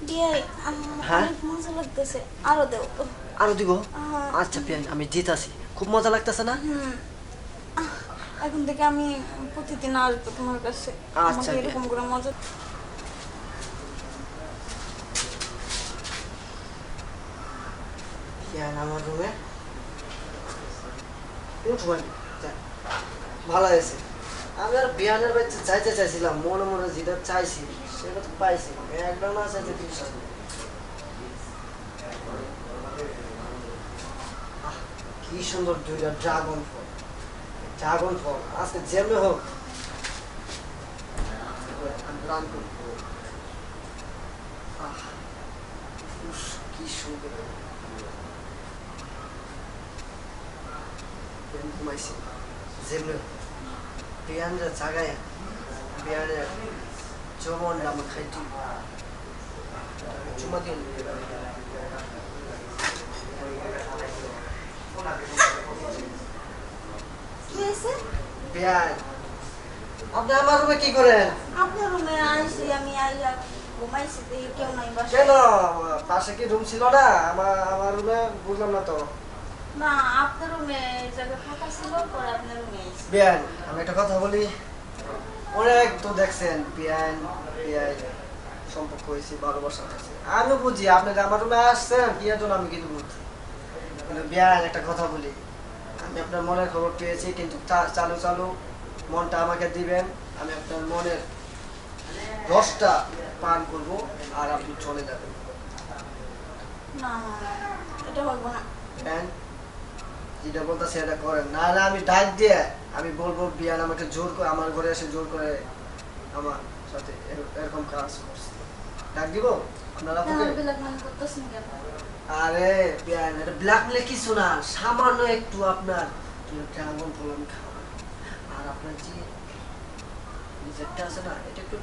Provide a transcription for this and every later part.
বিয়াই হ্যাঁ অনেক মজা লাগতেছে, আরো দেও। আরো দিব। আচ্ছা পিয়ান আমি জিতাছি, খুব মজা লাগতেছে না? এখন থেকে আমি প্রতিদিন আসবো তোমার কাছে, আচ্ছা আমাকে এরকম করে মজা। পিয়ান আমার রুমে উঠবেন, ভালো হয়েছে। আমি আর বিয়ানের বাচ্চা চাইতে চাইছিলাম, মনে মনে যেটা চাইছি সেটা তো পাইছি, একদম না চাইতে বিশ্বাস। কি সুন্দর দুইটা ড্রাগন ফল, ড্রাগন ফল আজকে যেমনি হোক আমি রান করব। কি সুন্দর ঘুমাইছি, যেমনি বিয়ানের জায়গায় বিয়ানের যৌবনটা আমার খাইটি চুমা দিন। কি হয়েছে? বিয়ান আপনি আমার রুমে কি করেন? আপনার রুমে আইসি, আমি আইয়া ঘুমাইছি, দেখি কেউ নাই বাসায়। কেন পাশে কি রুম ছিল না? আমার রুমে বুঝলাম না তো। না, আপনার রুমে জায়গা ফাঁকা ছিল, পরে আপনার রুমে আইসি। বিয়ান আমি একটা কথা বলি, অনেক তো দেখছেন বিয়ান বিয়ান সম্পর্ক হয়েছে, ভালোবাসা হয়েছে, আমি বুঝি আপনারা আমার রুমে আসছেন বিয়ের জন্য, আমি কিন্তু বুঝছি। কিন্তু বিয়ান একটা কথা বলি, আমি আপনার মনের খবর পেয়েছি, কিন্তু চালু চালু মনটা আমাকে দিবেন, আমি আপনার মনের রসটা পান করব আর আপনি চলে যাবেন। না না, এটা বলবো না। বিয়ান যেটা বলতেছে এটা করেন, না না আমি ডাক দিয়ে আমি বলবো বিয়ান আমাকে জোর করে আমার ঘরে এসে জোর করে আমার সাথে এরকম কাজ করছে। ডাক দিব আপনারা কেন আপনাকে? ব্ল্যাকমেল করতেছেন কেন? আরে বিয়ান এটা ব্ল্যাকমেলে কিছু না, সামান্য একটু আপনার ড্রাগন ফল আমি খাওয়া, আর আপনার যে নিজেরটা আছে না এটা একটু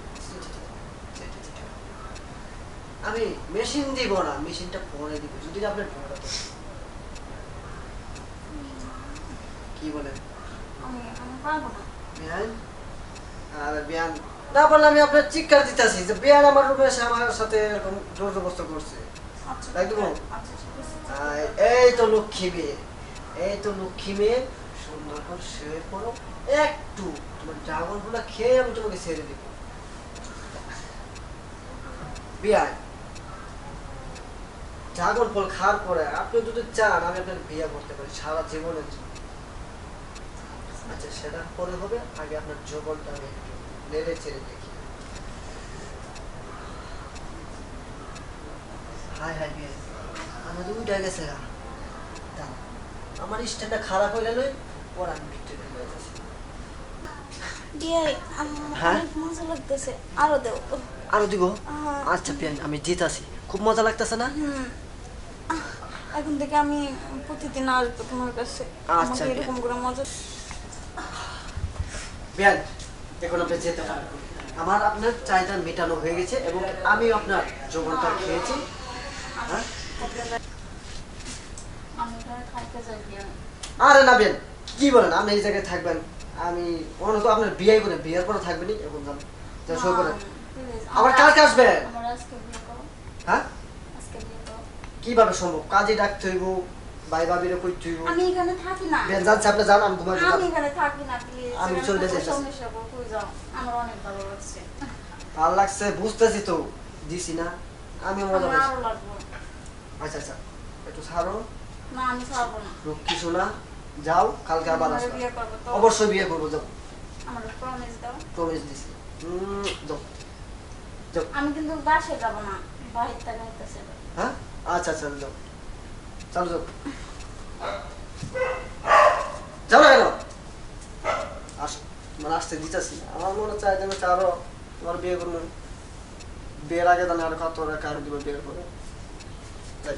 আমি মেশিন দিব না, মেশিনটা পরে দিব যদি আপনার কি বলেন আমি পারবো না। বিয়ান। আর বিয়ান না বললে আমি আপনার চিৎকার দিতেছি যে বিয়ান আমার রুমে এসে আমার সাথে এরকম জোর জবরদস্ত করছে। আচ্ছা তাই তো? আচ্ছা ঠিক আছে। এই তো লক্ষ্মী মেয়ে, এই তো লক্ষ্মী মেয়ে, সুন্দর করে শুয়ে পড়ো, একটু তোমার ড্রাগন ফলটা খেয়ে আমি তোমাকে ছেড়ে দিব। বিয়ান ড্রাগন ফল খাওয়ার পরে আপনি যদি চান আমি আপনাকে বিয়ে করতে পারি সারা জীবনের জন্য। আচ্ছা সেটা পরে হবে, আগে আপনার যৌবনটা আমি একটু নেড়ে চেড়ে দেখি। হাই হাই বিয়ান আমাদের উঠে গেছে গা। দাঁড়া, আমার স্ট্যান্ডটা খারাপ হয়ে গেল, ওর আমি ভিতরে হয়ে যাচ্ছি। বিয়াই হ্যাঁ অনেক মজা লাগতেছে, আরো দেও। আরো দিব। আচ্ছা পিয়ান আমি জিতাছি, খুব মজা লাগতেছে না? এখন থেকে আমি প্রতিদিন আসবো তোমার কাছে, আচ্ছা, আমাকে এরকম করে মজা। বিয়ান এখন আপনি যেতে পারেন, আমার আপনার চাহিদা মেটানো হয়ে গেছে এবং আমি আপনার যৌবনটা খেয়েছি। হ্যাঁ আমি এখানে খাইতে যাই বিয়াই। আরে না বিয়ান কি বলেন, আপনি এই জায়গায় থাকবেন, আমি অন্য তো আপনার বিয়ে করে বিয়ের পরে থাকবেনি, এখন যান যা সই করেন। আবার কালকে আসবেন? আমার আজকে বিয়ে করো, হ্যাঁ আজকে বিয়ে করো। কিভাবে সম্ভব, কাজে ডাকতে হইব, ভাই ভাবিরে কইতে হইব। আমি এখানে থাকি না। বিয়ান যাচ্ছে আপনি যান, আমি ঘুমাই আমি এখানে থাকি না প্লিজ। আমি চলে যাচ্ছি। সমস্যা কই যাও, আমার অনেক ভালো লাগছে। ভালো লাগছে বুঝতেছি তো, দিছি না আমি মজা আমার পাইছি। আরো লাগবে। আচ্ছা আচ্ছা একটু ছাড়ো, না আমি ছাড়বো না। লক্ষ্মী সোনা যাও, কালকে আবার আমার আসবে। বিয়ে করবো তো? অবশ্যই বিয়ে করবো, যাও আমার প্রমিস দাও। প্রমিস দিছি। যাও যাও। আমি কিন্তু বাসায় যাবো না, বাহির থেকে হইতেছে। হ্যাঁ আচ্ছা আচ্ছা যাও, চলো যাও, যাও না কেন আস, মানে আসতে দিতেছি, আমার মনে চাই যে আমি আরো তোমার বিয়ে করবো, বিয়ের আগে তাহলে আরো কত টাকা আরো দিব বিয়ের পরে।